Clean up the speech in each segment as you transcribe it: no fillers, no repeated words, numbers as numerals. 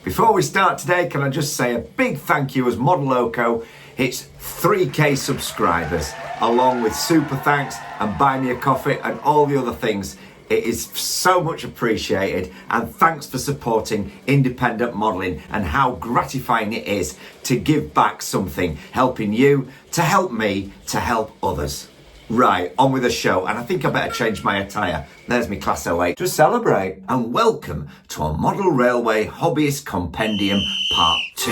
Before we start today, can I just say a big thank you as Modeloco hits 3K subscribers, along with super thanks and buy me a coffee and all the other things. It is so much appreciated, and thanks for supporting independent modelling and how gratifying it is to give back something, helping you to help me to help others. Right, on with the show, and I think I better change my attire. There's me Class 08 to celebrate, and welcome to a Model Railway Hobbyist Compendium Part 2.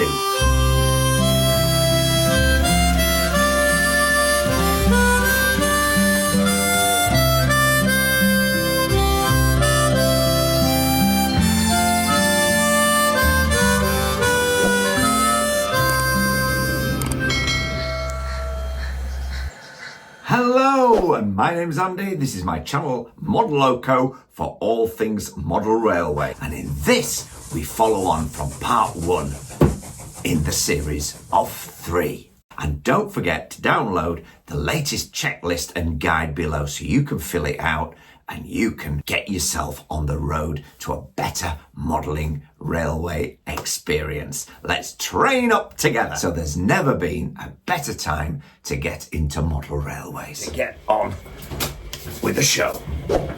Hello, and my name's Andy. This is my channel, Modeloco, for all things model railway. And in this, we follow on from part 1 in the series of 3. And don't forget to download the latest checklist and guide below so you can fill it out and you can get yourself on the road to a better modelling railway experience. Let's train up together. So there's never been a better time to get into model railways. To get on with the show.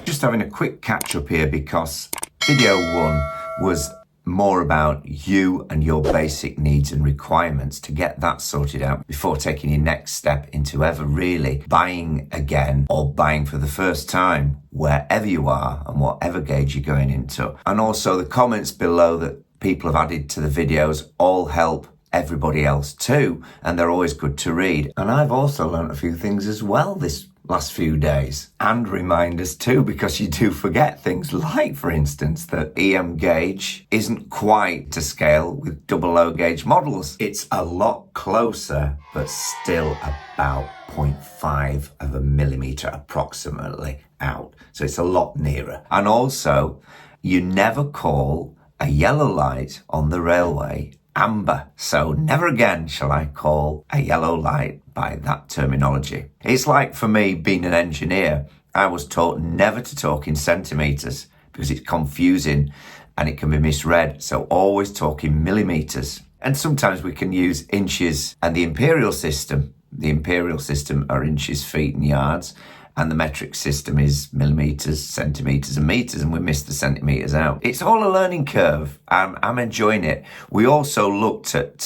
Just having a quick catch up here because video 1 was more about you and your basic needs and requirements, to get that sorted out before taking your next step into ever really buying again or buying for the first time wherever you are and whatever gauge you're going into. And also the comments below that people have added to the videos all help everybody else too, and they're always good to read. And I've also learned a few things as well this last few days, and reminders too, because you do forget things like, for instance, that EM gauge isn't quite to scale with double low gauge models. It's a lot closer, but still about 0.5 of a millimetre approximately out. So it's a lot nearer. And also, you never call a yellow light on the railway amber. So never again shall I call a yellow light by that terminology. It's like for me being an engineer, I was taught never to talk in centimetres because it's confusing and it can be misread. So always talk in millimetres. And sometimes we can use inches and the imperial system. The imperial system are inches, feet and yards. And the metric system is millimetres, centimetres and metres, and we missed the centimetres out. It's all a learning curve, and I'm enjoying it. We also looked at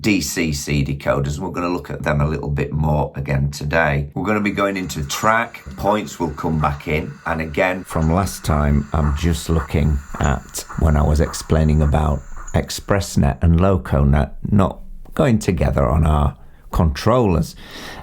DCC decoders, and we're going to look at them a little bit more again today. We're going to be going into track, points will come back in, and again, from last time, I'm just looking at when I was explaining about ExpressNet and LocoNet not going together on our controllers,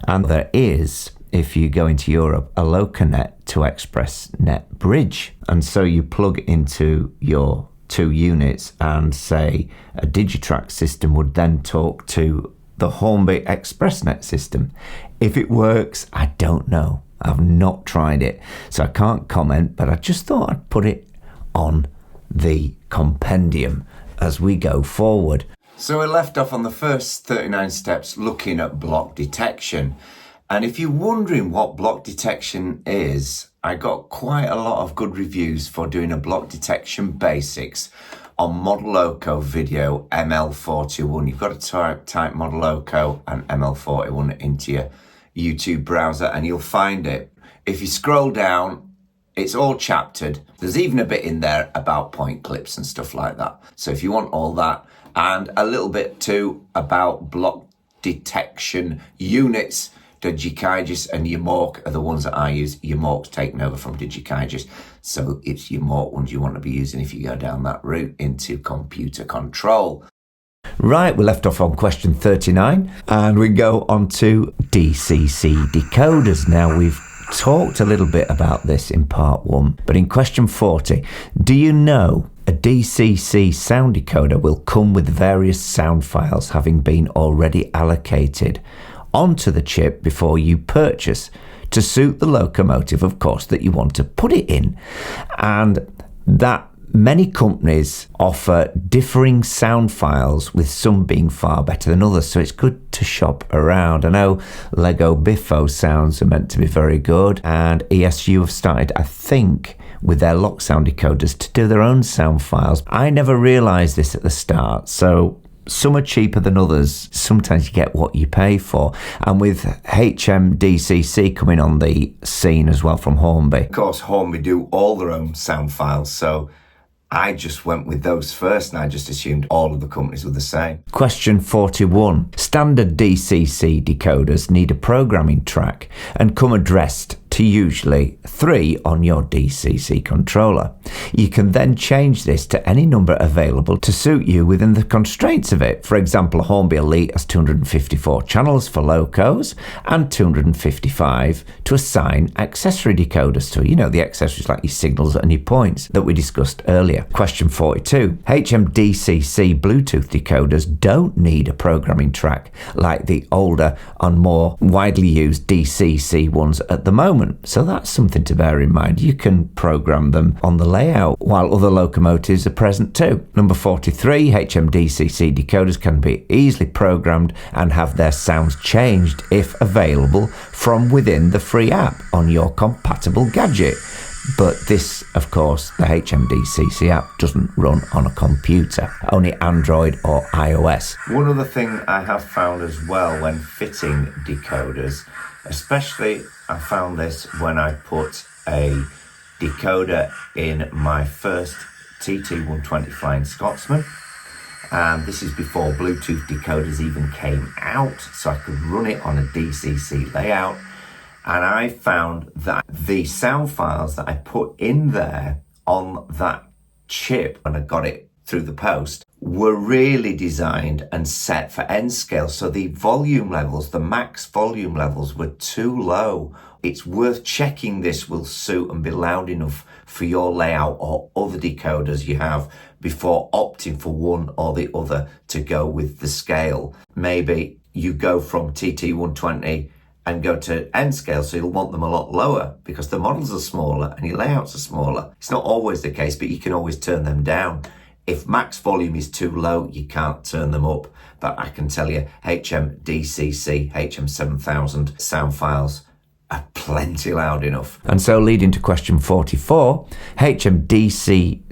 and there is, if you go into Europe, a LocoNet to ExpressNet bridge. And so you plug into your 2 units and say a Digitrack system would then talk to the Hornby ExpressNet system. If it works, I don't know. I've not tried it, so I can't comment, but I just thought I'd put it on the compendium as we go forward. So we left off on the first 39 steps looking at block detection. And if you're wondering what block detection is, I got quite a lot of good reviews for doing a block detection basics on Modeloco video ml41. You've got to type Modeloco and ml41 into your YouTube browser and you'll find it. If you scroll down, it's all chaptered. There's even a bit in there about point clips and stuff like that. So if you want all that, and a little bit too about block detection units, Digikaiges and Yamork are the ones that I use. Yamork's taken over from Digikaiges. So it's Yamork ones you want to be using if you go down that route into computer control. Right, we left off on question 39 and we go on to DCC decoders. Now we've talked a little bit about this in part 1, but in question 40, do you know a DCC sound decoder will come with various sound files having been already allocated onto the chip before you purchase to suit the locomotive, of course, that you want to put it in, and that many companies offer differing sound files, with some being far better than others, so it's good to shop around. I know Lego Biffo sounds are meant to be very good, and ESU have started, I think, with their lock sound decoders to do their own sound files. I never realised this at the start, so some are cheaper than others. Sometimes you get what you pay for. And with DCC coming on the scene as well from Hornby. Of course, Hornby do all their own sound files, so I just went with those first and I just assumed all of the companies were the same. Question 41. Standard DCC decoders need a programming track and come addressed to usually 3 on your DCC controller. You can then change this to any number available to suit you within the constraints of it. For example, a Hornby Elite has 254 channels for locos and 255 to assign accessory decoders to. You know, the accessories like your signals and your points that we discussed earlier. Question 42. DCC Bluetooth decoders don't need a programming track like the older and more widely used DCC ones at the moment. So that's something to bear in mind. You can program them on the layout while other locomotives are present too. Number 43, DCC decoders can be easily programmed and have their sounds changed if available from within the free app on your compatible gadget. But this, of course, the DCC app doesn't run on a computer, only Android or iOS. One other thing I have found as well when fitting decoders, especially I found this when I put a decoder in my first TT120 Flying Scotsman, and this is before Bluetooth decoders even came out, so I could run it on a DCC layout. And I found that the sound files that I put in there on that chip when I got it through the post were really designed and set for N scale. So the volume levels, the max volume levels were too low. It's worth checking this will suit and be loud enough for your layout or other decoders you have before opting for one or the other to go with the scale. Maybe you go from TT120 and go to N scale, so you'll want them a lot lower because the models are smaller and your layouts are smaller. It's not always the case, but you can always turn them down. If max volume is too low, you can't turn them up. But I can tell you, DCC, HM7000 sound files are plenty loud enough. And so leading to question 44, DCC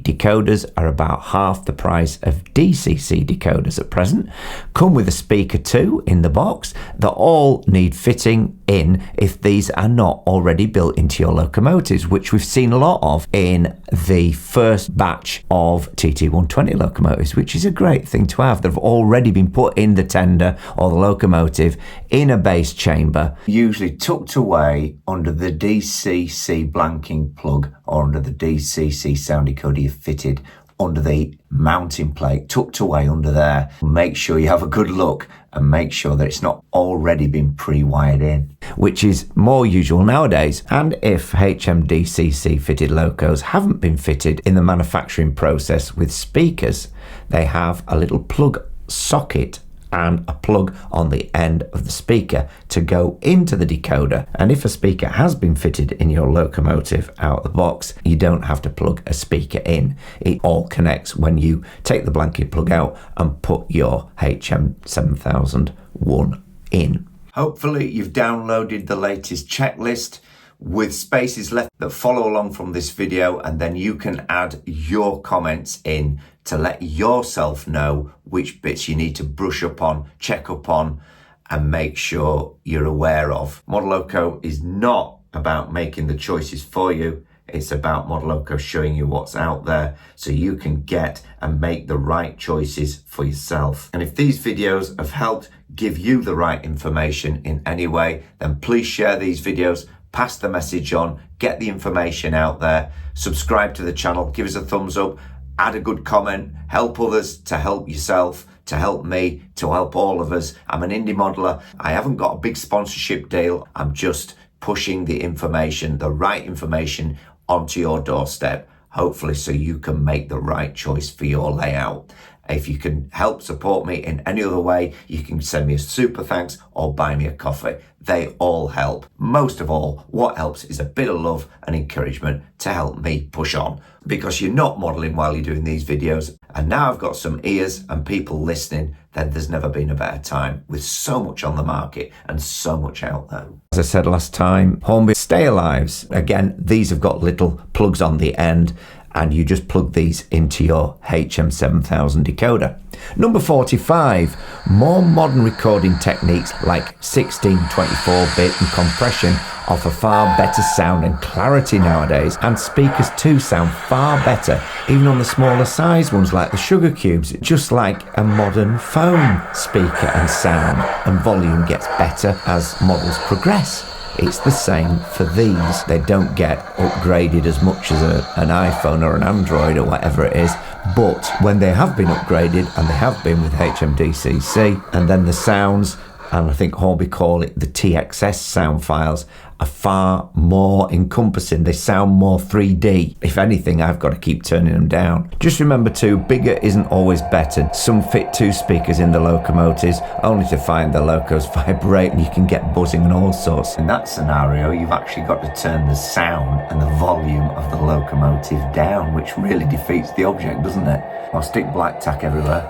decoders are about half the price of DCC decoders at present, come with a speaker too in the box that all need fitting in if these are not already built into your locomotives, which we've seen a lot of in the first batch of TT120 locomotives, which is a great thing to have. They've already been put in the tender or the locomotive in a bass chamber, usually tucked away under the DCC blanking plug or under the DCC sound decoder you've fitted under the mounting plate, tucked away under there. Make sure you have a good look and make sure that it's not already been pre-wired in, which is more usual nowadays. And if DCC fitted locos haven't been fitted in the manufacturing process with speakers, they have a little plug socket and a plug on the end of the speaker to go into the decoder. And if a speaker has been fitted in your locomotive out of the box, you don't have to plug a speaker in. It all connects when you take the blanket plug out and put your HM7001 in. Hopefully you've downloaded the latest checklist with spaces left that follow along from this video, and then you can add your comments in to let yourself know which bits you need to brush up on, check up on, and make sure you're aware of. Modeloco is not about making the choices for you. It's about Modeloco showing you what's out there so you can get and make the right choices for yourself. And if these videos have helped give you the right information in any way, then please share these videos, pass the message on, get the information out there, subscribe to the channel, give us a thumbs up, add a good comment, help others to help yourself, to help me, to help all of us. I'm an indie modeler. I haven't got a big sponsorship deal. I'm just pushing the information, the right information onto your doorstep, hopefully so you can make the right choice for your layout. If you can help support me in any other way, you can send me a super thanks or buy me a coffee. They all help. Most of all, what helps is a bit of love and encouragement to help me push on, because you're not modeling while you're doing these videos. And now I've got some ears and people listening, then there's never been a better time with so much on the market and so much out there. As I said last time, Hornby Stay Alives. Again, these have got little plugs on the end, and you just plug these into your HM7000 decoder. Number 45, more modern recording techniques like 16, 24-bit and compression offer far better sound and clarity nowadays, and speakers too sound far better, even on the smaller size ones like the Sugar Cubes, just like a modern phone speaker, and sound and volume gets better as models progress. It's the same for these. They don't get upgraded as much as an iPhone or an Android or whatever it is, but when they have been upgraded, and they have been with HMDCC, and then the sounds, and I think Hornby call it the TXS sound files, are far more encompassing. They sound more 3D. If anything, I've got to keep turning them down. Just remember too, bigger isn't always better. Some fit 2 speakers in the locomotives, only to find the locos vibrate and you can get buzzing and all sorts. In that scenario, you've actually got to turn the sound and the volume of the locomotive down, which really defeats the object, doesn't it? Or stick black tack everywhere.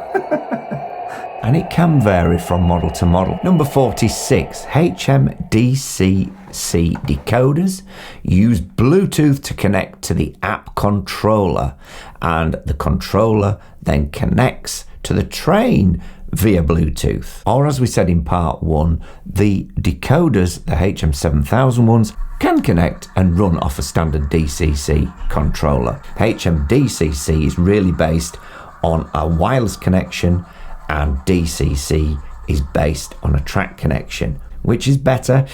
And it can vary from model to model. Number 46, HMDCC decoders use Bluetooth to connect to the app controller, and the controller then connects to the train via Bluetooth. Or as we said in part 1, the decoders, the HM7000 ones, can connect and run off a standard DCC controller. HMDCC is really based on a wireless connection, and DCC is based on a track connection. Which is better?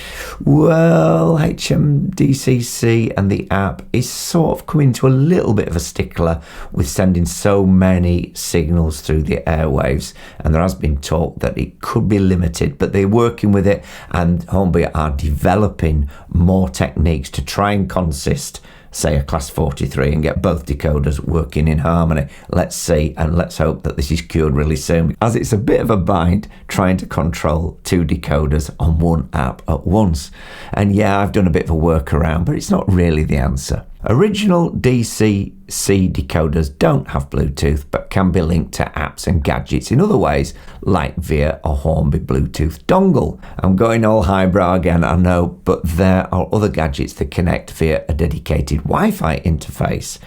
Well, HMDCC and the app is sort of coming to a little bit of a stickler with sending so many signals through the airwaves, and there has been talk that it could be limited, but they're working with it, and Hornby are developing more techniques to try and consist, say, a class 43 and get both decoders working in harmony. Let's see, and let's hope that this is cured really soon, as it's a bit of a bind trying to control 2 decoders on one app at once. And yeah, I've done a bit of a workaround, but it's not really the answer. Original DCC decoders don't have Bluetooth, but can be linked to apps and gadgets in other ways, like via a Hornby Bluetooth dongle. I'm going all highbrow again, I know, but there are other gadgets that connect via a dedicated Wi-Fi interface,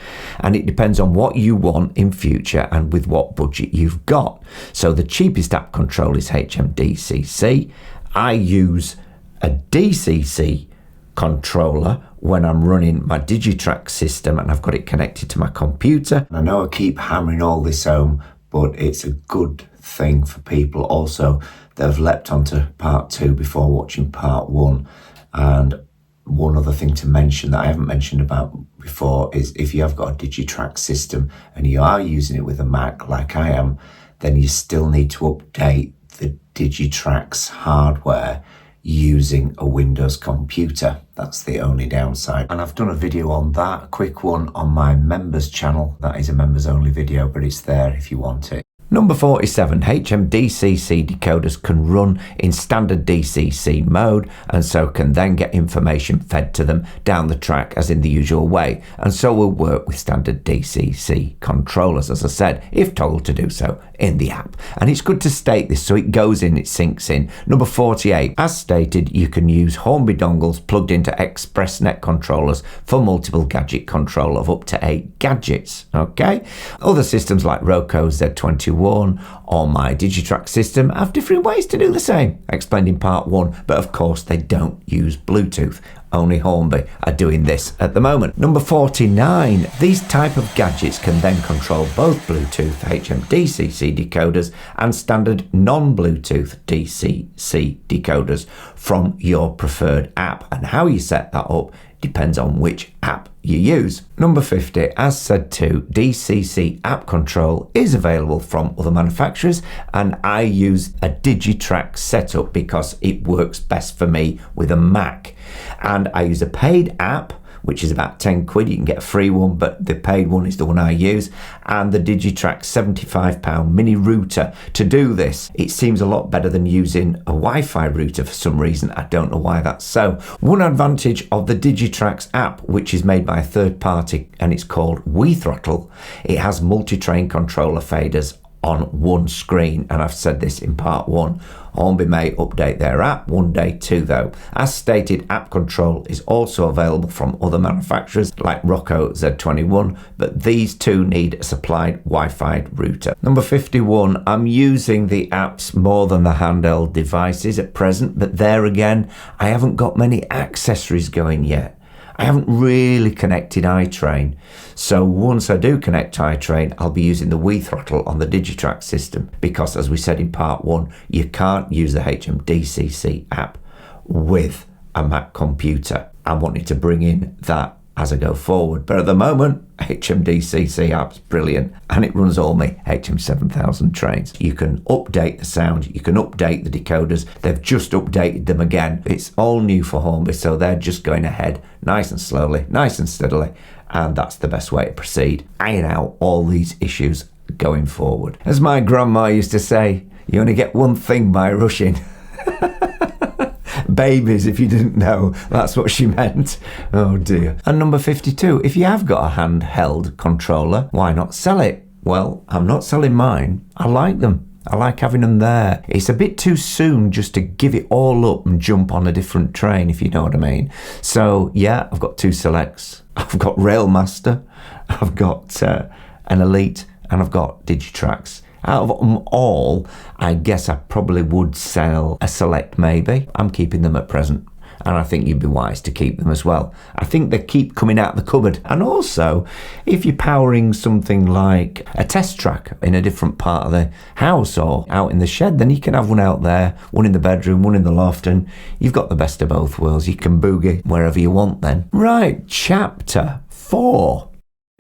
and it depends on what you want in future and with what budget you've got. So the cheapest app control is HMDCC. I use a DCC controller when I'm running my Digitrack system and I've got it connected to my computer. I know I keep hammering all this home, but it's a good thing for people also that have leapt onto part 2 before watching part 1. And one other thing to mention that I haven't mentioned about before is if you have got a Digitrack system and you are using it with a Mac like I am, then you still need to update the Digitrack's hardware using a Windows computer. That's the only downside. And I've done a video on that, a quick one on my members channel. That is a members only video, but it's there if you want it. Number 47, HMDCC decoders can run in standard DCC mode, and so can then get information fed to them down the track as in the usual way, and so will work with standard DCC controllers, as I said, if told to do so in the app. And it's good to state this so it goes in, it sinks in. Number 48, as stated, you can use Hornby dongles plugged into ExpressNet controllers for multiple gadget control of up to 8 gadgets, okay? Other systems like Roku Z21 or my Digitrack system have different ways to do the same, explained in part 1, but of course they don't use Bluetooth. Only Hornby are doing this at the moment. Number 49, these type of gadgets can then control both Bluetooth HMDCC decoders and standard non-Bluetooth DCC decoders from your preferred app, and how you set that up depends on which app you use. Number 50, as said too, DCC app control is available from other manufacturers, and I use a Digitrack setup because it works best for me with a Mac. And I use a paid app which is about 10 quid. You can get a free one, but the paid one is the one I use. And the Digitrack £75 mini router. To do this, it seems a lot better than using a Wi-Fi router for some reason. I don't know why that's so. One advantage of the Digitrack's app, which is made by a third party and it's called WeThrottle, it has multi-train controller faders on one screen, and I've said this in part 1. Hornby may update their app one day too though. As stated, app control is also available from other manufacturers like Rocco Z21, but these two need a supplied Wi-Fi router. Number 51, I'm using the apps more than the handheld devices at present, but there again, I haven't got many accessories going yet. I haven't really connected iTrain, so once I do connect iTrain, I'll be using the WeThrottle on the Digitrack system, because as we said in part 1, you can't use the DCC app with a Mac computer. I'm wanting to bring in that as I go forward, but at the moment, DCC app's brilliant, and it runs all my HM7000 trains. You can update the sound, you can update the decoders. They've just updated them again. It's all new for Hornby, so they're just going ahead nice and slowly, nice and steadily, and that's the best way to proceed. Iron out all these issues going forward. As my grandma used to say, you only get one thing by rushing. Babies, if you didn't know, that's what she meant. Oh dear. And number 52, if you have got a handheld controller, why not sell it? Well, I'm not selling mine. I like them. I like having them there. It's a bit too soon just to give it all up and jump on a different train, if you know what I mean. So yeah, I've got 2 selects. I've got Railmaster, I've got an Elite, and I've got Digitracks. Out of them all, I guess I probably would sell a Select maybe. I'm keeping them at present, and I think you'd be wise to keep them as well. I think they keep coming out of the cupboard. And also, if you're powering something like a test track in a different part of the house or out in the shed, then you can have one out there, one in the bedroom, one in the loft, and you've got the best of both worlds. You can boogie wherever you want then. Right, chapter 4.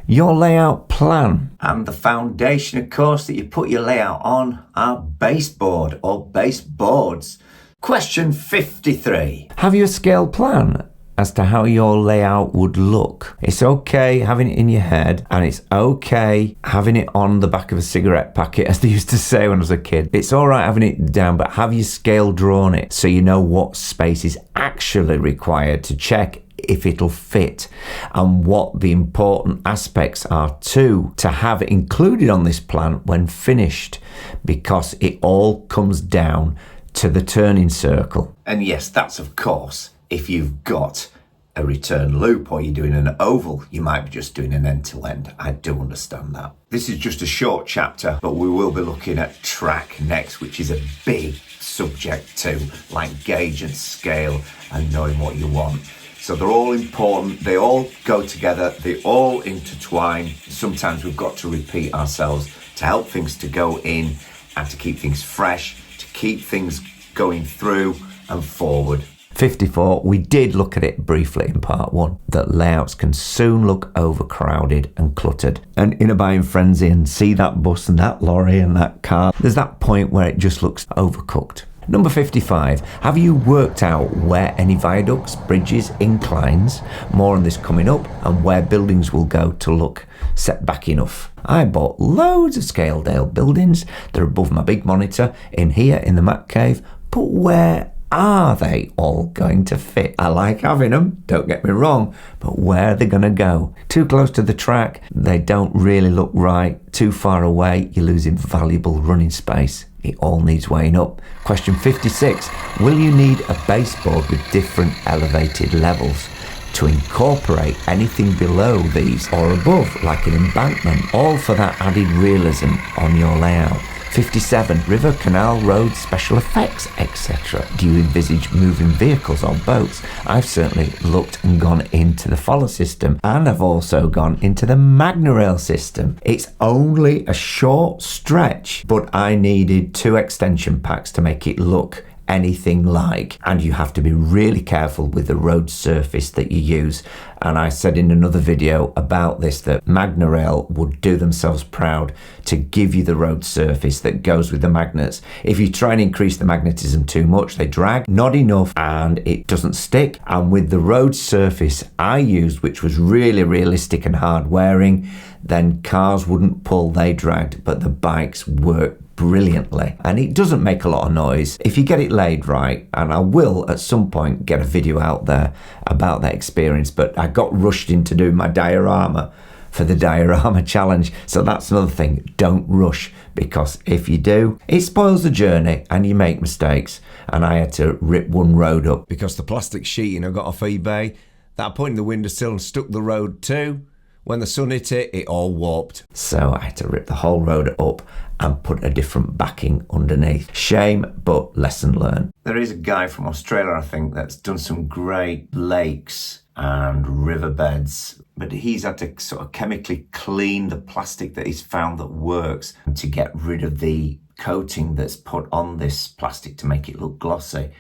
Your layout plan. And the foundation, of course, that you put your layout on are baseboard or baseboards. Question 53. Have you a scale plan as to how your layout would look? It's okay having it in your head, and it's okay having it on the back of a cigarette packet, as they used to say when I was a kid. It's all right having it down, but have you scale drawn it so you know what space is actually required to check if it'll fit, and what the important aspects are too, to have it included on this plan when finished, because it all comes down to the turning circle. And yes, that's of course if you've got a return loop or you're doing an oval. You might be just doing an end-to-end. I do understand that. This is just a short chapter, but we will be looking at track next, which is a big subject too, like gauge and scale and knowing what you want. So they're all important, they all go together, they all intertwine. Sometimes we've got to repeat ourselves to help things to go in and to keep things fresh, to keep things going through and forward. 54, we did look at it briefly in part 1, that layouts can soon look overcrowded and cluttered. And in a buying frenzy and see that bus and that lorry and that car, there's that point where it just looks overcooked. Number 55, have you worked out where any viaducts, bridges, inclines, more on this coming up, and where buildings will go to look set back enough? I bought loads of Scaledale buildings. They're above my big monitor in here in the Mac Cave, but where are they all going to fit? I like having them, don't get me wrong, but where are they going to go? Too close to the track, they don't really look right. Too far away, you're losing valuable running space. It all needs weighing up. Question 56, will you need a baseboard with different elevated levels to incorporate anything below these or above, like an embankment, all for that added realism on your layout? 57, river, canal, road, special effects, etc. Do you envisage moving vehicles on boats? I've certainly looked and gone into the follow system, and I've also gone into the Magnorail system. It's only a short stretch, but I needed 2 extension packs to make it look anything like. And you have to be really careful with the road surface that you use. And I said in another video about this that Magnarail would do themselves proud to give you the road surface that goes with the magnets. If you try and increase the magnetism too much, they drag, not enough, and it doesn't stick. And with the road surface I used, which was really realistic and hard wearing, then cars wouldn't pull, they dragged, but the bikes worked brilliantly. And it doesn't make a lot of noise if you get it laid right, and I will at some point get a video out there about that experience, but I got rushed into doing my diorama for the diorama challenge, so that's another thing. Don't rush, because if you do, it spoils the journey and you make mistakes. And I had to rip one road up because the plastic sheeting I got off eBay that I put in the windowsill and stuck the road to, when the sun hit it, it all warped. So I had to rip the whole road up and put a different backing underneath. Shame, but lesson learned. There is a guy from Australia, I think, that's done some great lakes and riverbeds, but he's had to sort of chemically clean the plastic that he's found that works to get rid of the coating that's put on this plastic to make it look glossy.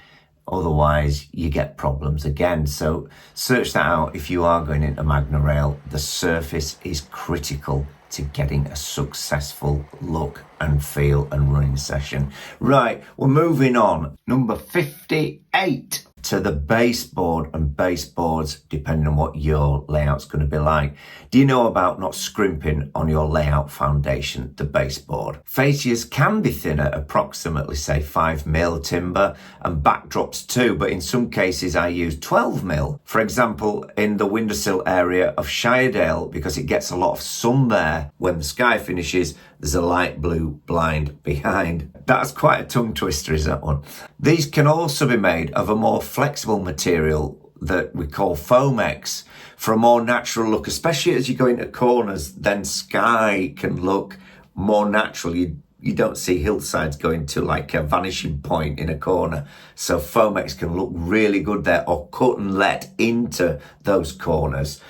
Otherwise, you get problems again. So search that out if you are going into Magnarail. The surface is critical to getting a successful look and feel and running session. Right, we're moving on. Number 58. To the baseboard and baseboards, depending on what your layout's going to be like. Do you know about not scrimping on your layout foundation, the baseboard? Fascias can be thinner, approximately say 5mm timber, and backdrops too, but in some cases I use 12mm. For example, in the windowsill area of Shiredale, because it gets a lot of sun there, when the sky finishes, there's a light blue blind behind. That's quite a tongue twister, is that one? These can also be made of a more flexible material that we call Foamex for a more natural look, especially as you go into corners. Then sky can look more natural. You don't see hillsides going to like a vanishing point in a corner. So Foamex can look really good there, or cut and let into those corners.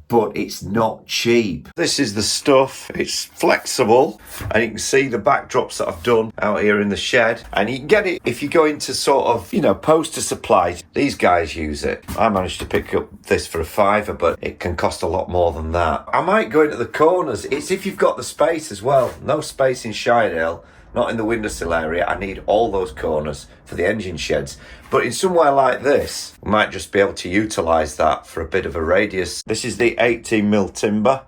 But it's not cheap. This is the stuff. It's flexible, and you can see the backdrops that I've done out here in the shed. And you can get it if you go into sort of, poster supplies. These guys use it. I managed to pick up this for $5, but it can cost a lot more than that. I might go into the corners. It's if you've got the space as well. No space in Shiredale, not in the windowsill area. I need all those corners for the engine sheds. But in somewhere like this, we might just be able to utilise that for a bit of a radius. This is the 18mm timber.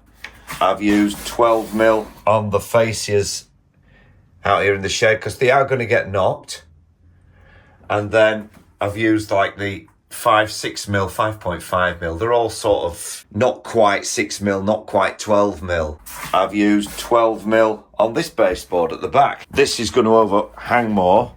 I've used 12mm on the fascias out here in the shed because they are going to get knocked. And then I've used like the 6mm, 5.5mm. They're all sort of not quite 6mm, not quite 12mm. I've used 12mm on this baseboard at the back. This is going to overhang more,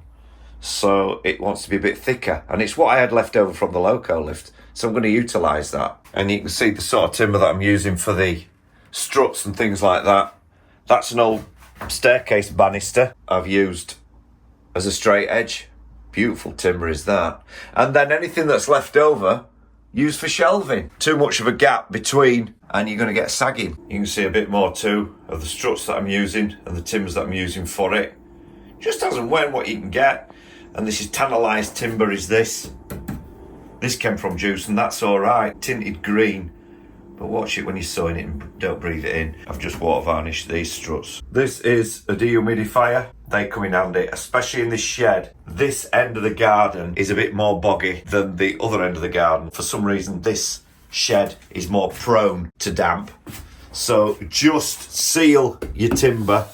so it wants to be a bit thicker. And it's what I had left over from the Loco lift, so I'm going to utilise that. And you can see the sort of timber that I'm using for the struts and things like that. That's an old staircase banister I've used as a straight edge. Beautiful timber is that. And then anything that's left over, used for shelving. Too much of a gap between and you're going to get sagging. You can see a bit more too of the struts that I'm using and the timbers that I'm using for it. Just as and when what you can get. And this is tannalised timber, is this. This came from Juice and that's alright. Tinted green. But watch it when you're sewing it and don't breathe it in. I've just water varnished these struts. This is a dehumidifier. They come in handy, especially in this shed. This end of the garden is a bit more boggy than the other end of the garden. For some reason, this shed is more prone to damp. So just seal your timber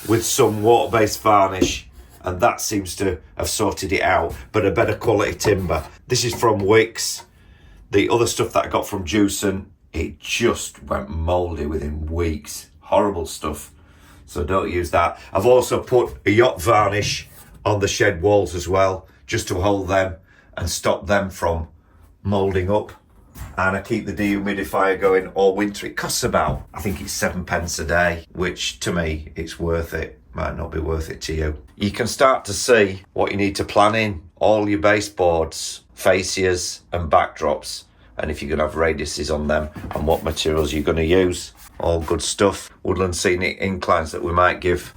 with some water-based varnish, and that seems to have sorted it out, but a better quality timber. This is from Wicks. The other stuff that I got from Juicen, it just went mouldy within weeks. Horrible stuff. So don't use that. I've also put a yacht varnish on the shed walls as well, just to hold them and stop them from moulding up. And I keep the dehumidifier going all winter. It costs about, I think it's 7p a day, which to me, it's worth it. Might not be worth it to you. You can start to see what you need to plan in. All your baseboards, fascias and backdrops. And if you're going to have radiuses on them and what materials you're going to use. All good stuff. Woodland Scenic Inclines that we might give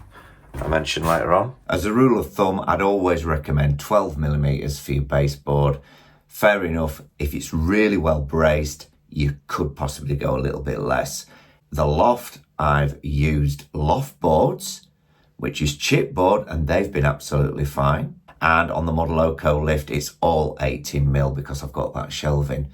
I mentioned later on. As a rule of thumb, I'd always recommend 12mm for your baseboard. Fair enough, if it's really well braced, you could possibly go a little bit less. The loft, I've used loft boards, which is chipboard, and they've been absolutely fine. And on the Modeloco lift, it's all 18mm because I've got that shelving.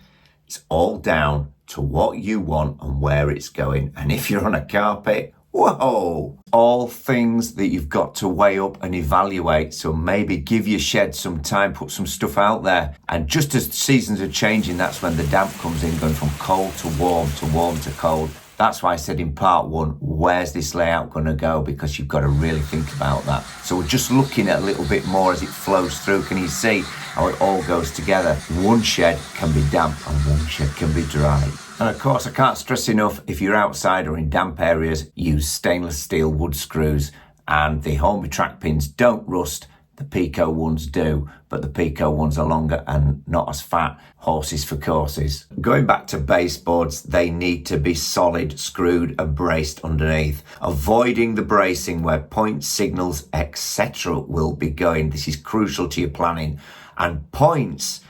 It's all down to what you want and where it's going. And if you're on a carpet, whoa! All things that you've got to weigh up and evaluate. So maybe give your shed some time, put some stuff out there. And just as seasons are changing, that's when the damp comes in, going from cold to warm to warm to cold. That's why I said in part one, where's this layout going to go? Because you've got to really think about that. So we're just looking at a little bit more as it flows through. Can you see how it all goes together? One shed can be damp and one shed can be dry. And of course, I can't stress enough, if you're outside or in damp areas, use stainless steel wood screws, and the Hornby track pins don't rust. The Pico ones do, but the Pico ones are longer and not as fat. Horses for courses. Going back to baseboards, they need to be solid, screwed and braced underneath. Avoiding the bracing where point signals, etc. will be going. This is crucial to your planning. And points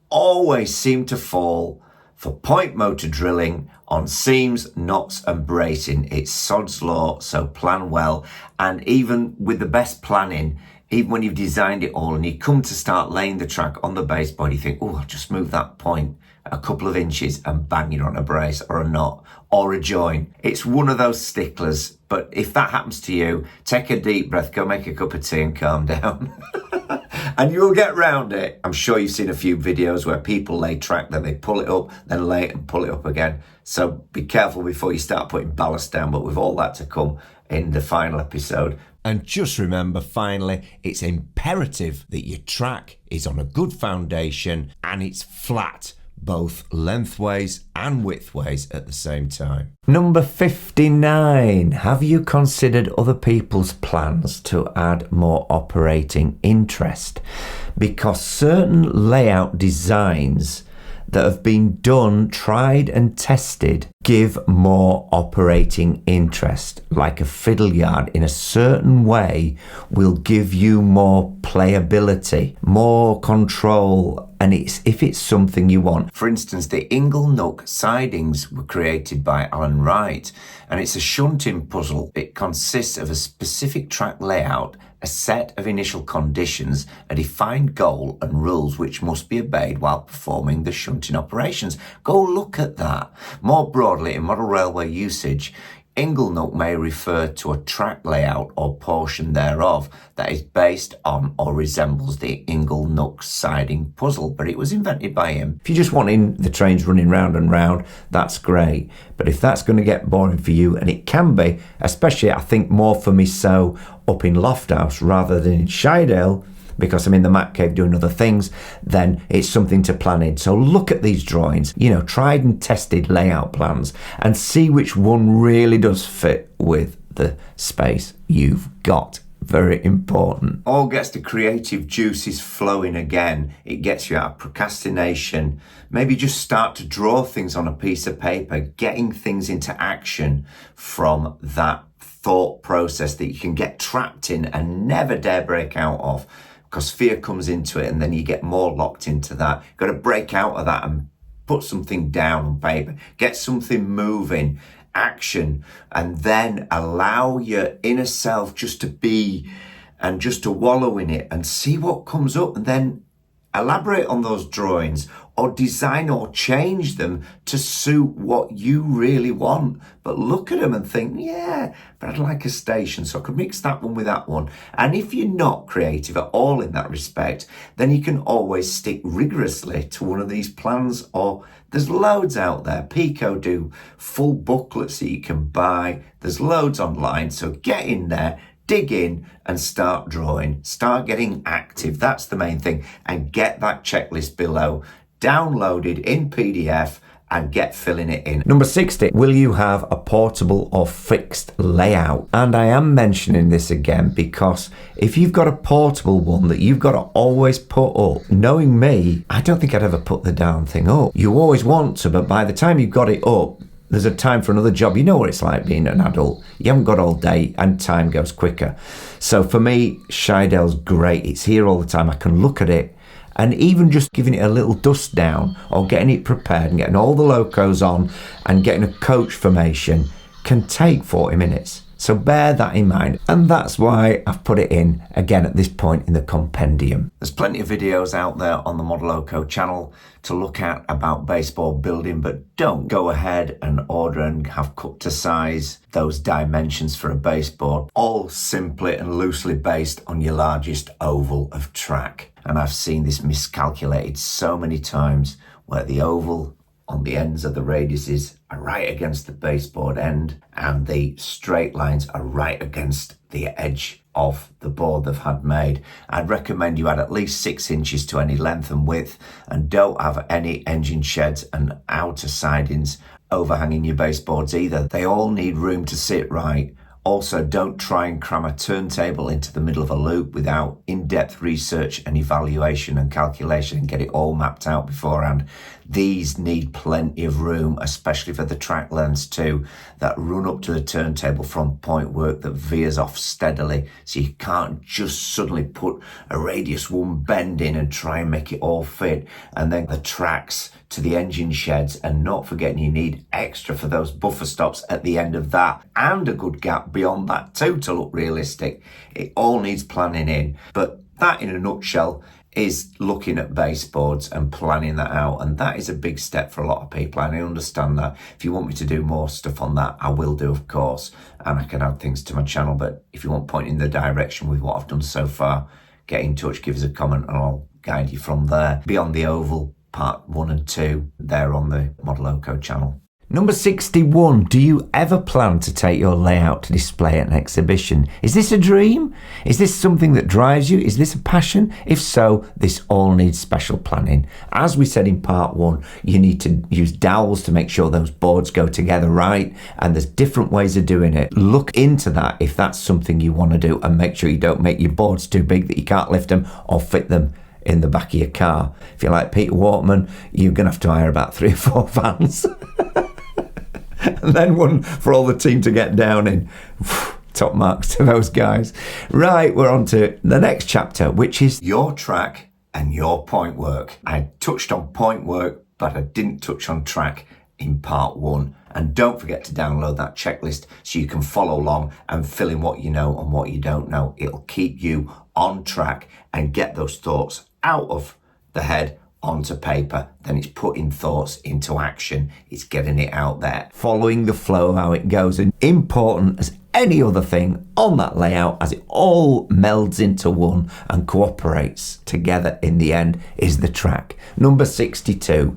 always seem to fall for point motor drilling on seams, knots and bracing. It's sod's law, so plan well. And even with the best planning, even when you've designed it all and you come to start laying the track on the baseboard, you think, oh, I'll just move that point a couple of inches and bang it on a brace or a knot or a join. It's one of those sticklers, but if that happens to you, take a deep breath, go make a cup of tea and calm down. And you'll get round it. I'm sure you've seen a few videos where people lay track, then they pull it up, then lay it and pull it up again. So be careful before you start putting ballast down, but with all that to come in the final episode. And just remember, finally, it's imperative that your track is on a good foundation and it's flat, both lengthways and widthways at the same time. Number 59. Have you considered other people's plans to add more operating interest? Because certain layout designs that have been done, tried and tested, give more operating interest. Like a fiddle yard in a certain way will give you more playability, more control, and if it's something you want. For instance, the Ingle Nook sidings were created by Alan Wright, and it's a shunting puzzle. It consists of a specific track layout, a set of initial conditions, a defined goal and rules which must be obeyed while performing the shunting operations. Go look at that. More broadly, in model railway usage, Inglenook may refer to a track layout or portion thereof that is based on or resembles the Inglenook siding puzzle, but it was invented by him. If you're just wanting the trains running round and round, that's great. But if that's going to get boring for you, and it can be, especially I think more for me so up in Lofthouse rather than in Shydale, because I'm in the Mat Cave doing other things, then it's something to plan in. So look at these drawings, tried and tested layout plans, and see which one really does fit with the space you've got. Very important. All gets the creative juices flowing again. It gets you out of procrastination. Maybe just start to draw things on a piece of paper, getting things into action from that thought process that you can get trapped in and never dare break out of, because fear comes into it and then you get more locked into that. You've got to break out of that and put something down on paper, get something moving, action, and then allow your inner self just to be and just to wallow in it and see what comes up, and then elaborate on those drawings or design or change them to suit what you really want. But look at them and think, yeah, but I'd like a station, so I could mix that one with that one. And if you're not creative at all in that respect, then you can always stick rigorously to one of these plans, or there's loads out there. Pico do full booklets that you can buy. There's loads online, so get in there, dig in and start drawing, start getting active. That's the main thing. And get that checklist below downloaded in PDF and get filling it in. Number 60, will you have a portable or fixed layout? And I am mentioning this again because if you've got a portable one that you've got to always put up, knowing me, I don't think I'd ever put the darn thing up. You always want to, but by the time you've got it up, there's a time for another job. You know what it's like being an adult. You haven't got all day and time goes quicker. So for me, Scheidele's great. It's here all the time. I can look at it, and even just giving it a little dust down or getting it prepared and getting all the locos on and getting a coach formation can take 40 minutes. So bear that in mind, and that's why I've put it in again at this point in the compendium. There's plenty of videos out there on the Modeloco channel to look at about baseboard building, but don't go ahead and order and have cut to size those dimensions for a baseboard, all simply and loosely based on your largest oval of track. And I've seen this miscalculated so many times where the oval on the ends of the radiuses are right against the baseboard end and the straight lines are right against the edge of the board they've had made. I'd recommend you add at least 6 inches to any length and width, and don't have any engine sheds and outer sidings overhanging your baseboards either. They all need room to sit right. Also, don't try and cram a turntable into the middle of a loop without in-depth research and evaluation and calculation and get it all mapped out beforehand. These need plenty of room, especially for the track lengths too, that run up to the turntable from point work that veers off steadily. So you can't just suddenly put a radius 1 bend in and try and make it all fit. And then the tracks to the engine sheds, and not forgetting you need extra for those buffer stops at the end of that, and a good gap beyond that too to look realistic. It all needs planning in, but that in a nutshell is looking at baseboards and planning that out, and that is a big step for a lot of people, and I understand that. If you want me to do more stuff on that, I will do, of course, and I can add things to my channel. But if you want pointing in the direction with what I've done so far, get in touch, give us a comment, and I'll guide you from there. Beyond the oval, part 1 and 2, they're on the Modeloco channel. Number 61, do you ever plan to take your layout to display at an exhibition? Is this a dream? Is this something that drives you? Is this a passion? If so, this all needs special planning. As we said in part 1, you need to use dowels to make sure those boards go together right, and there's different ways of doing it. Look into that if that's something you want to do, and make sure you don't make your boards too big that you can't lift them or fit them in the back of your car. If you're like Peter Waterman, you're going to have to hire about 3 or 4 vans. And then one for all the team to get down in. Top marks to those guys. Right, we're on to the next chapter, which is your track and your point work. I touched on point work, but I didn't touch on track in part 1. And don't forget to download that checklist so you can follow along and fill in what you know and what you don't know. It'll keep you on track and get those thoughts out of the head onto paper. Then it's putting thoughts into action. It's getting it out there, following the flow of how it goes. And important as any other thing on that layout, as it all melds into one and cooperates together in the end, is the track. Number 62.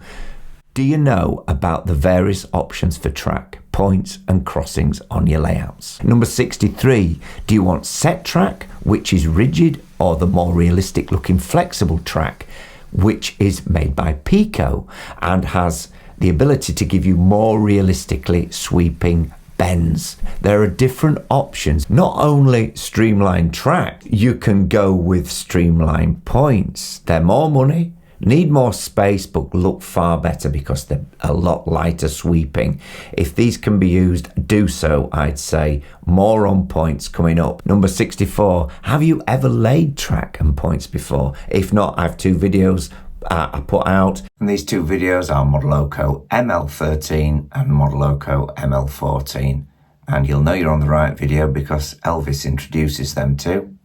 Do you know about the various options for track, points and crossings on your layouts? Number 63. Do you want set track, which is rigid, or the more realistic looking flexible track, which is made by Pico and has the ability to give you more realistically sweeping bends? There are different options. Not only streamlined track, you can go with streamlined points. They're more money, need more space, but look far better because they're a lot lighter sweeping. If these can be used, do so. I'd say more on points coming up. Number 64, have you ever laid track and points before? If not, I have 2 videos I put out. And these 2 videos are Modeloco ML13 and Modeloco ML14. And you'll know you're on the right video because Elvis introduces them too.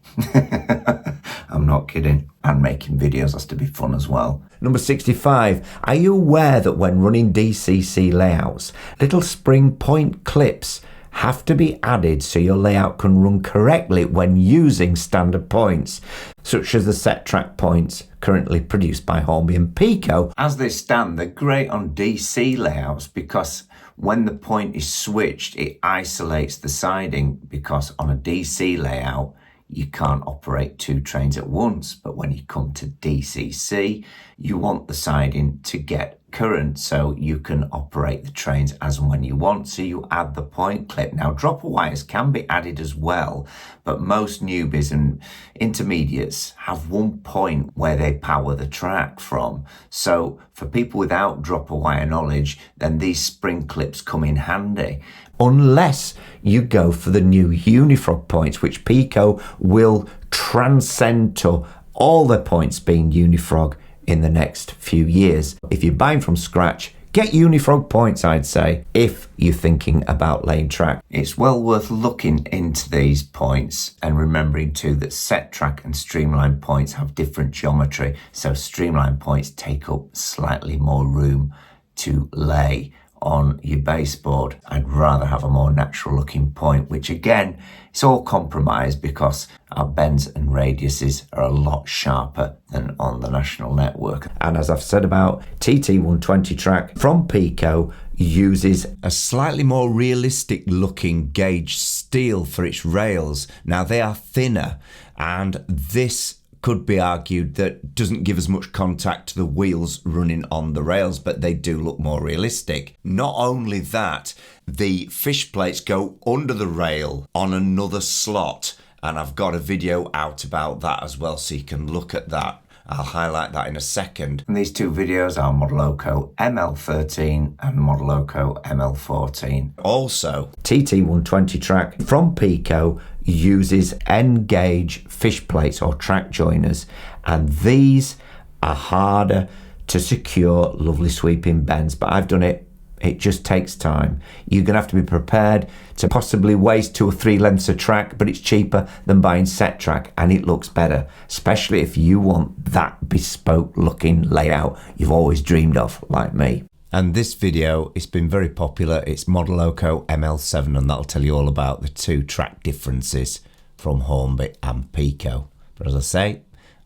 I'm not kidding. And making videos has to be fun as well. Number 65. Are you aware that when running DCC layouts, little spring point clips have to be added so your layout can run correctly when using standard points, such as the set track points currently produced by Hornby and Pico? As they stand, they're great on DC layouts because when the point is switched, it isolates the siding, because on a DC layout, you can't operate 2 trains at once. But when you come to DCC, you want the siding to get current, so you can operate the trains as and when you want. So you add the point clip. Now, dropper wires can be added as well, but most newbies and intermediates have one point where they power the track from. So for people without dropper wire knowledge, then these spring clips come in handy. Unless you go for the new Unifrog points, which Pico will transcend to all their points being Unifrog in the next few years. If you're buying from scratch, get Unifrog points, I'd say, if you're thinking about laying track. It's well worth looking into these points and remembering too that set track and streamline points have different geometry, so streamline points take up slightly more room to lay on your baseboard. I'd rather have a more natural looking point, which again, it's all compromised because our bends and radiuses are a lot sharper than on the national network. And as I've said about TT120 track from Pico, uses a slightly more realistic looking gauge steel for its rails. Now they are thinner, and this could be argued that doesn't give as much contact to the wheels running on the rails, but they do look more realistic. Not only that, the fish plates go under the rail on another slot, and I've got a video out about that as well, so you can look at that. I'll highlight that in a second. And these two videos are Modeloco ML13 and Modeloco ML14. Also, TT120 track from Pico uses N-gauge fish plates or track joiners, and these are harder to secure lovely sweeping bends, but I've done it. It just takes time. You're going to have to be prepared to possibly waste 2 or 3 lengths of track, but it's cheaper than buying set track and it looks better, especially if you want that bespoke looking layout you've always dreamed of, like me. And this video, it's been very popular. It's Modeloco ML7, and that'll tell you all about the 2 track differences from Hornby and Pico. But as I say,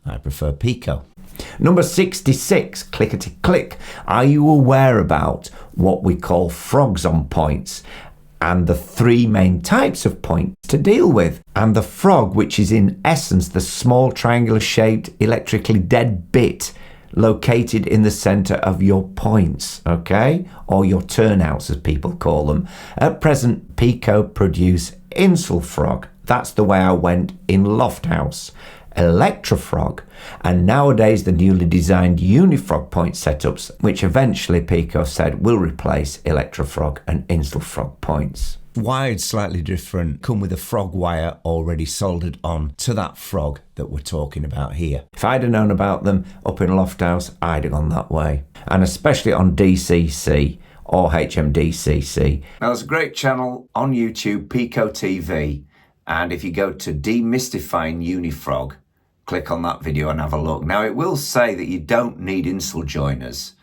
I prefer Pico. Number 66, clickety click. Are you aware about what we call frogs on points and the 3 main types of points to deal with? And the frog, which is in essence the small triangular shaped electrically dead bit located in the center of your points, okay? Or your turnouts, as people call them. At present, Pico produce Insulfrog. That's the way I went in Lofthouse. Electrofrog, and nowadays the newly designed Unifrog point setups, which eventually Pico said will replace Electrofrog and Insulfrog points. Wired slightly different, come with a frog wire already soldered on to that frog that we're talking about here. If I'd have known about them up in Lofthouse, I'd have gone that way, and especially on DCC or HMDCC. Now there's a great channel on YouTube, Pico TV, and if you go to Demystifying Unifrog, click on that video and have a look. Now it will say that you don't need insul joiners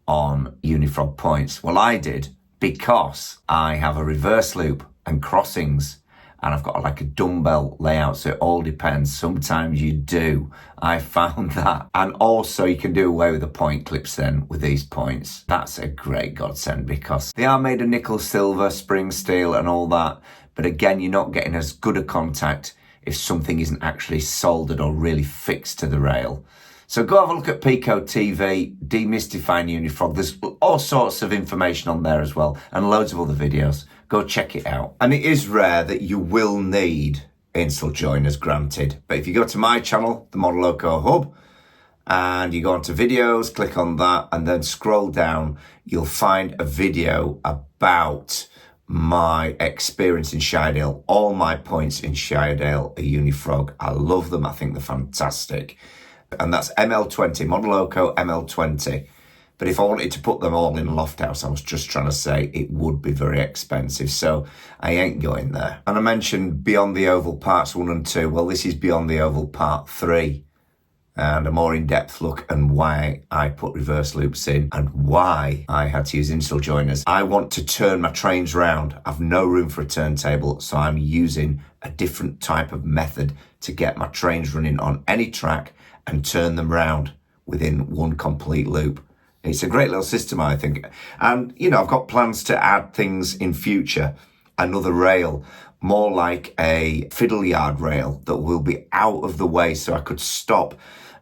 on Unifrog points. Well, I did, because I have a reverse loop and crossings, and I've got like a dumbbell layout, so it all depends. Sometimes you do. I found that. And also you can do away with the point clips then with these points. That's a great godsend because they are made of nickel, silver, spring steel and all that. But again, you're not getting as good a contact if something isn't actually soldered or really fixed to the rail. So go have a look at Pico TV, Demystifying Unifrog. There's all sorts of information on there as well, and loads of other videos. Go check it out. And it is rare that you will need insul joiners, granted. But if you go to my channel, the Modeloco Hub, and you go onto videos, click on that, and then scroll down, you'll find a video about my experience in Shiredale. All my points in Shiredale are Unifrog. I love them. I think they're fantastic. And that's ML20, Modeloco ML20. But if I wanted to put them all in Lofthouse, I was just trying to say it would be very expensive. So I ain't going there. And I mentioned Beyond the Oval Parts 1 and 2. Well, this is Beyond the Oval Part 3. And a more in-depth look and why I put reverse loops in and why I had to use insul joiners. I want to turn my trains round. I've no room for a turntable, so I'm using a different type of method to get my trains running on any track and turn them round within one complete loop. It's a great little system, I think. And, you know, I've got plans to add things in future. Another rail, more like a fiddle yard rail that will be out of the way so I could stop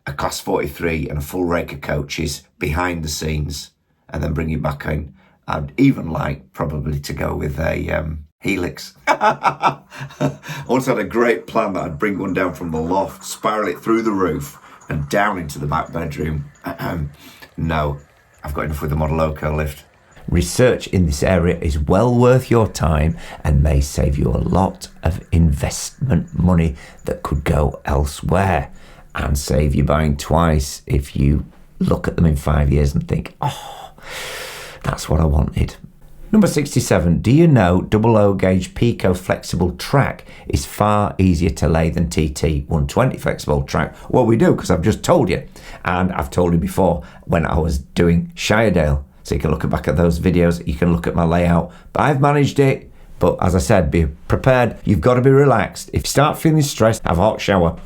a Class 43 and a full rake of coaches behind the scenes and then bring it back in. I'd even like probably to go with a helix. I also had a great plan that I'd bring one down from the loft, spiral it through the roof and down into the back bedroom. No, I've got enough with the Modeloco lift. Research in this area is well worth your time and may save you a lot of investment money that could go elsewhere, and save you buying twice if you look at them in 5 years and think, oh, that's what I wanted. Number 67, do you know 00 gauge Pico flexible track is far easier to lay than TT 120 flexible track? Well, we do, because I've just told you, and I've told you before when I was doing Shiredale. So you can look back at those videos, you can look at my layout, but I've managed it. But as I said, be prepared. You've got to be relaxed. If you start feeling stressed, have a hot shower.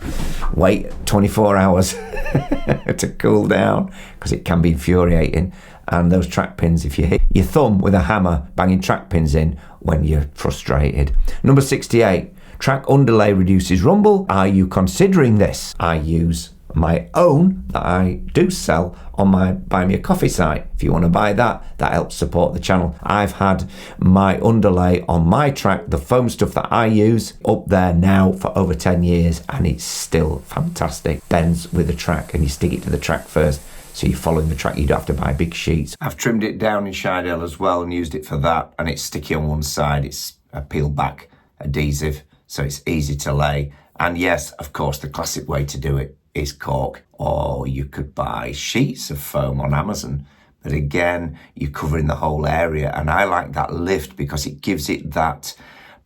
Wait 24 hours to cool down, because it can be infuriating. And those track pins, if you hit your thumb with a hammer banging track pins in when you're frustrated. Number 68, track underlay reduces rumble. Are you considering this? I use my own that I do sell on my Buy Me a Coffee site. If you want to buy that, that helps support the channel. I've had my underlay on my track, the foam stuff that I use, up there now for over 10 years, and it's still fantastic. Bends with the track, and you stick it to the track first, so you're following the track. You don't have to buy big sheets. I've trimmed it down in Shiredale as well and used it for that, and it's sticky on one side. It's a peel back adhesive, so it's easy to lay. And yes, of course, the classic way to do it is cork, or you could buy sheets of foam on Amazon. But again, you're covering the whole area, and I like that lift because it gives it that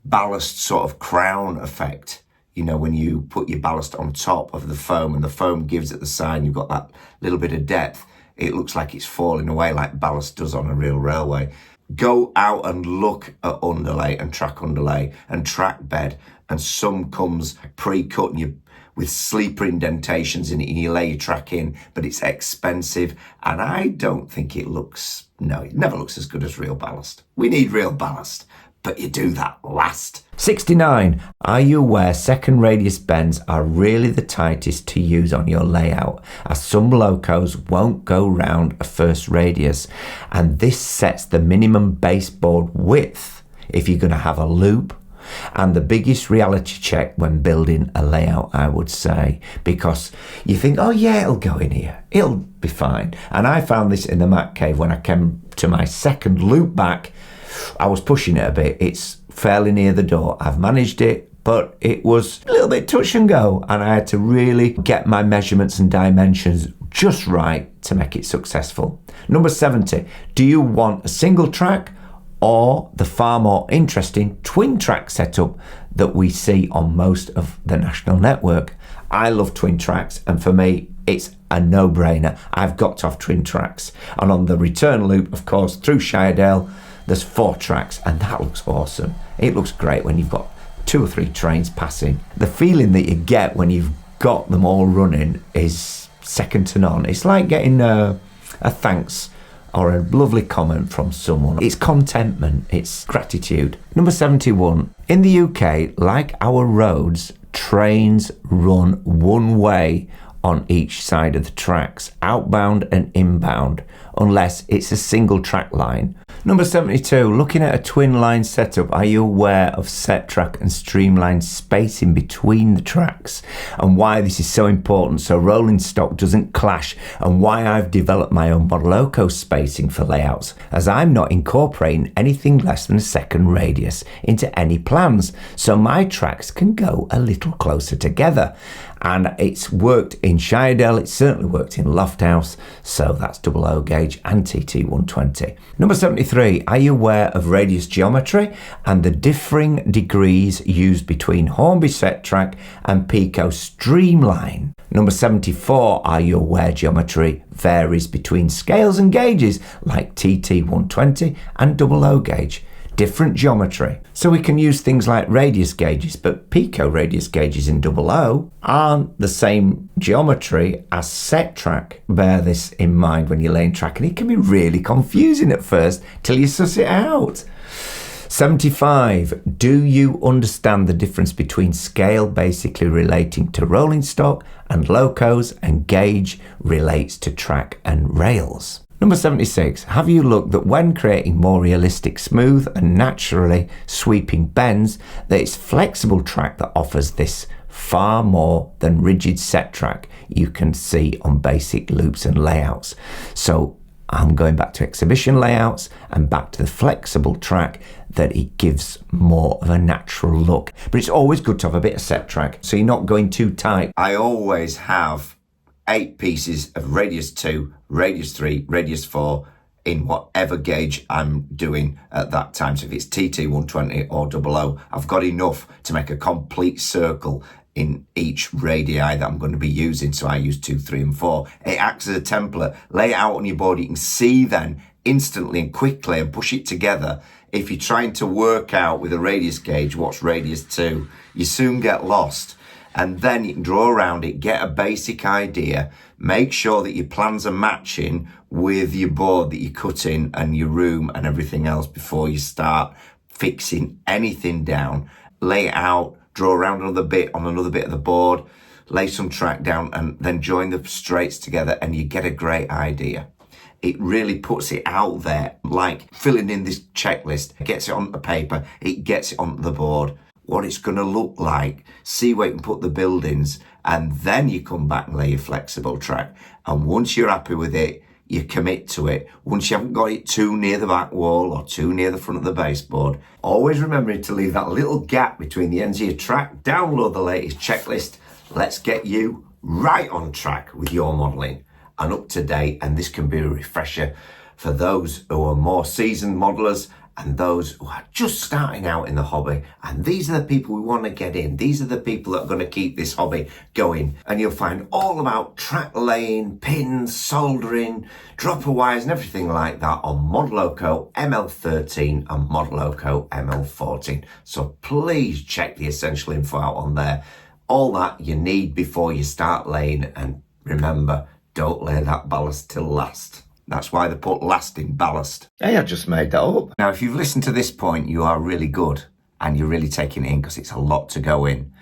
ballast sort of crown effect. You know, when you put your ballast on top of the foam and the foam gives at the side, and you've got that little bit of depth, it looks like it's falling away like ballast does on a real railway. Go out and look at underlay and track bed, and some comes pre-cut and you with sleeper indentations in it, and you lay your track in, but it's expensive, and I don't think it never looks as good as real ballast. We need real ballast, but you do that last. 69. Are you aware second radius bends are really the tightest to use on your layout, as some locos won't go round a first radius, and this sets the minimum baseboard width if you're going to have a loop, and the biggest reality check when building a layout, I would say, because you think, oh yeah, it'll go in here, it'll be fine. And I found this in the Mac Cave when I came to my second loop back. I was pushing it a bit. It's fairly near the door. I've managed it, but it was a little bit touch and go, and I had to really get my measurements and dimensions just right to make it successful. Number 70, do you want a single track or the far more interesting twin track setup that we see on most of the national network? I love twin tracks, and for me, it's a no-brainer. I've got to have twin tracks. And on the return loop, of course, through Shiredale, there's 4 tracks, and that looks awesome. It looks great when you've got 2 or 3 trains passing. The feeling that you get when you've got them all running is second to none. It's like getting a thanks or a lovely comment from someone. It's contentment, it's gratitude. Number 71. In the UK, like our roads, trains run one way on each side of the tracks, outbound and inbound, unless it's a single track line. Number 72, looking at a twin line setup, are you aware of set track and streamlined spacing between the tracks, and why this is so important so rolling stock doesn't clash, and why I've developed my own Modeloco spacing for layouts, as I'm not incorporating anything less than a second radius into any plans, so my tracks can go a little closer together. And it's worked in Shiredale, it's certainly worked in Lofthouse, so that's 00 gauge and TT 120. Number 73, are you aware of radius geometry and the differing degrees used between Hornby set track and Pico streamline? Number 74, are you aware geometry varies between scales and gauges like TT 120 and 00 gauge? Different geometry. So we can use things like radius gauges, but Pico radius gauges in 00 aren't the same geometry as set track. Bear this in mind when you're laying track, and it can be really confusing at first till you suss it out. 75. Do you understand the difference between scale basically relating to rolling stock and locos, and gauge relates to track and rails? Number 76, have you looked that when creating more realistic, smooth and naturally sweeping bends, that it's flexible track that offers this far more than rigid set track you can see on basic loops and layouts. So I'm going back to exhibition layouts and back to the flexible track, that it gives more of a natural look. But it's always good to have a bit of set track so you're not going too tight. I always have 8 pieces of radius 2, radius 3, radius 4 in whatever gauge I'm doing at that time. So if it's TT 120 or 00, I've got enough to make a complete circle in each radii that I'm going to be using. So I use 2, 3 and 4. It acts as a template. Lay it out on your board. You can see then instantly and quickly and push it together. If you're trying to work out with a radius gauge what's radius 2, you soon get lost. And then you can draw around it, get a basic idea, make sure that your plans are matching with your board that you're cutting and your room and everything else before you start fixing anything down. Lay it out, draw around another bit on another bit of the board, lay some track down and then join the straights together and you get a great idea. It really puts it out there, like filling in this checklist. It gets it on the paper, it gets it on the board, what it's going to look like, see where you can put the buildings, and then you come back and lay your flexible track. And once you're happy with it, you commit to it. Once you haven't got it too near the back wall or too near the front of the baseboard, always remembering to leave that little gap between the ends of your track. Download the latest checklist. Let's get you right on track with your modelling and up to date. And this can be a refresher for those who are more seasoned modelers and those who are just starting out in the hobby. And these are the people we want to get in. These are the people that are going to keep this hobby going. And you'll find all about track laying, pins, soldering, dropper wires and everything like that on Modeloco ml13 and Modeloco ml14. So please check the essential info out on there. All that you need before you start laying. And remember, don't lay that ballast till last. That's why they put last in ballast. Hey, I just made that up. Now, if you've listened to this point, you are really good and you're really taking it in because it's a lot to go in.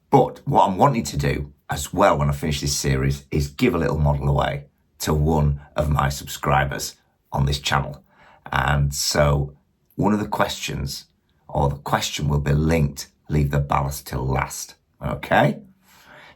But what I'm wanting to do as well when I finish this series is give a little model away to one of my subscribers on this channel. And so one of the questions, or the question will be linked, leave the ballast till last. Okay?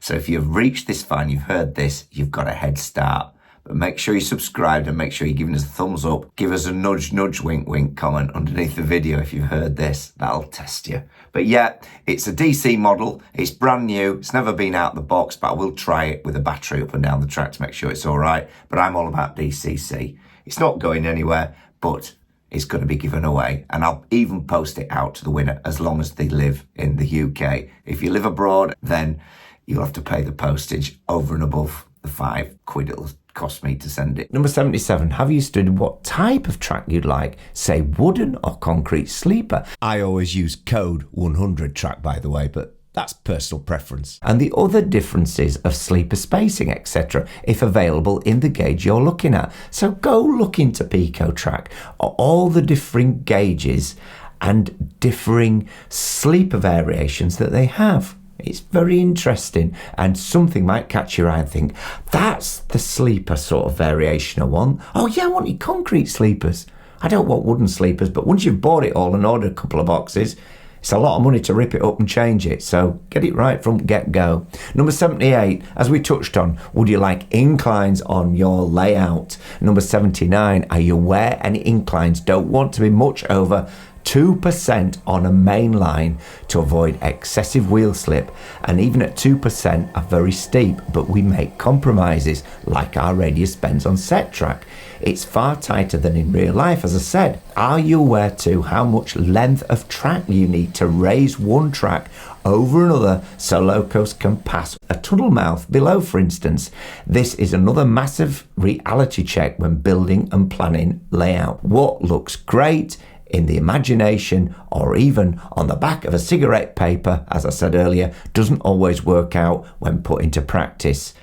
So if you've reached this far and you've heard this, you've got a head start. But make sure you subscribed and make sure you're giving us a thumbs up. Give us a nudge, nudge, wink, wink comment underneath the video if you've heard this. That'll test you. But yeah, it's a DC model. It's brand new. It's never been out of the box, but I will try it with a battery up and down the track to make sure it's all right. But I'm all about DCC. It's not going anywhere, but it's going to be given away. And I'll even post it out to the winner as long as they live in the UK. If you live abroad, then you'll have to pay the postage over and above the £5 it'll cost me to send it. Number 77, have you studied what type of track you'd like, say wooden or concrete sleeper? I always use code 100 track, by the way, but that's personal preference. And the other differences of sleeper spacing, etc., if available in the gauge you're looking at. So go look into Pico Track, all the different gauges and differing sleeper variations that they have. It's very interesting and something might catch your eye and think, that's the sleeper sort of variation I want. Oh yeah, I wanted concrete sleepers. I don't want wooden sleepers, but once you've bought it all and ordered a couple of boxes, it's a lot of money to rip it up and change it. So get it right from get-go. Number 78, as we touched on, would you like inclines on your layout? Number 79, are you aware any inclines don't want to be much over 2% on a main line to avoid excessive wheel slip, and even at 2% are very steep, but we make compromises like our radius bends on set track. It's far tighter than in real life, as I said. Are you aware too how much length of track you need to raise one track over another so locos can pass a tunnel mouth below, for instance? This is another massive reality check when building and planning layout. What looks great in the imagination or even on the back of a cigarette paper, as I said earlier, doesn't always work out when put into practice.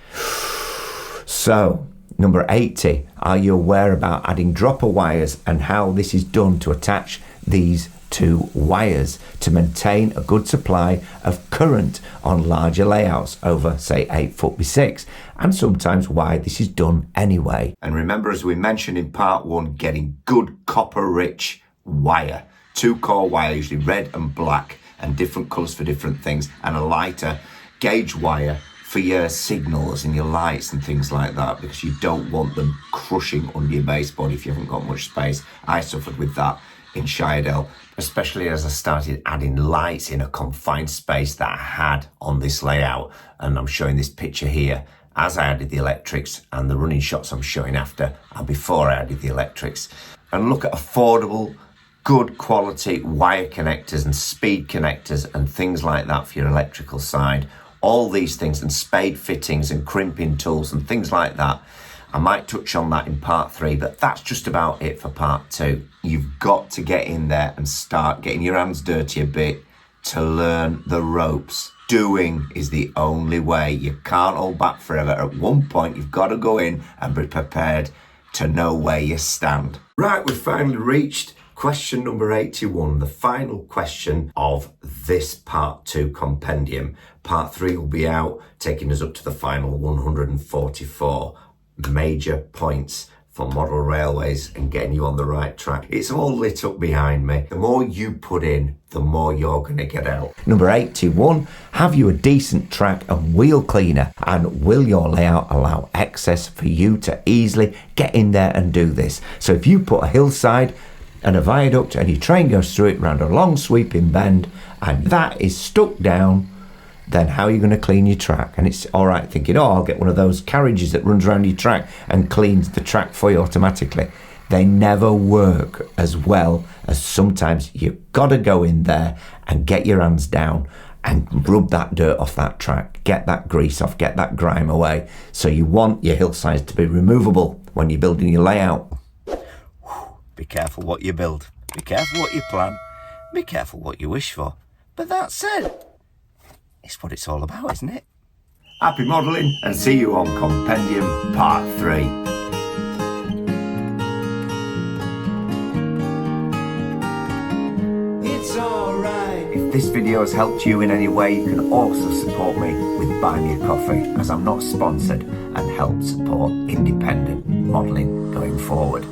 So, number 80, are you aware about adding dropper wires and how this is done to attach these to wires to maintain a good supply of current on larger layouts over, say, 8 foot by 6, and sometimes why this is done anyway. And remember, as we mentioned in part 1, getting good copper-rich wire. 2 core wire, usually red and black, and different colours for different things, and a lighter gauge wire for your signals and your lights and things like that, because you don't want them crushing under your baseboard if you haven't got much space. I suffered with that in Shiredale, especially as I started adding lights in a confined space that I had on this layout. And I'm showing this picture here as I added the electrics, and the running shots I'm showing after and before I added the electrics. And look at affordable, good quality wire connectors and speed connectors and things like that for your electrical side. All these things, and spade fittings and crimping tools and things like that. I might touch on that in part 3, but that's just about it for part 2. You've got to get in there and start getting your hands dirty a bit to learn the ropes. Doing is the only way. You can't hold back forever. At one point, you've got to go in and be prepared to know where you stand. Right, we've finally reached question number 81, the final question of this part 2 compendium. Part 3 will be out, taking us up to the final 144 major points for model railways and getting you on the right track. It's all lit up behind me. The more you put in, the more you're going to get out. Number 81, have you a decent track and wheel cleaner? And will your layout allow access for you to easily get in there and do this? So if you put a hillside and a viaduct and your train goes through it round a long sweeping bend and that is stuck down, then how are you going to clean your track? And it's all right thinking, oh, I'll get one of those carriages that runs around your track and cleans the track for you automatically. They never work as well as sometimes you've got to go in there and get your hands down and rub that dirt off that track, get that grease off, get that grime away. So you want your hillsides to be removable when you're building your layout. Be careful what you build. Be careful what you plan. Be careful what you wish for. But that said, it's what it's all about, isn't it? Happy modelling, and see you on Compendium Part 3. It's alright. If this video has helped you in any way, you can also support me with Buy Me a Coffee, as I'm not sponsored, and help support independent modelling going forward.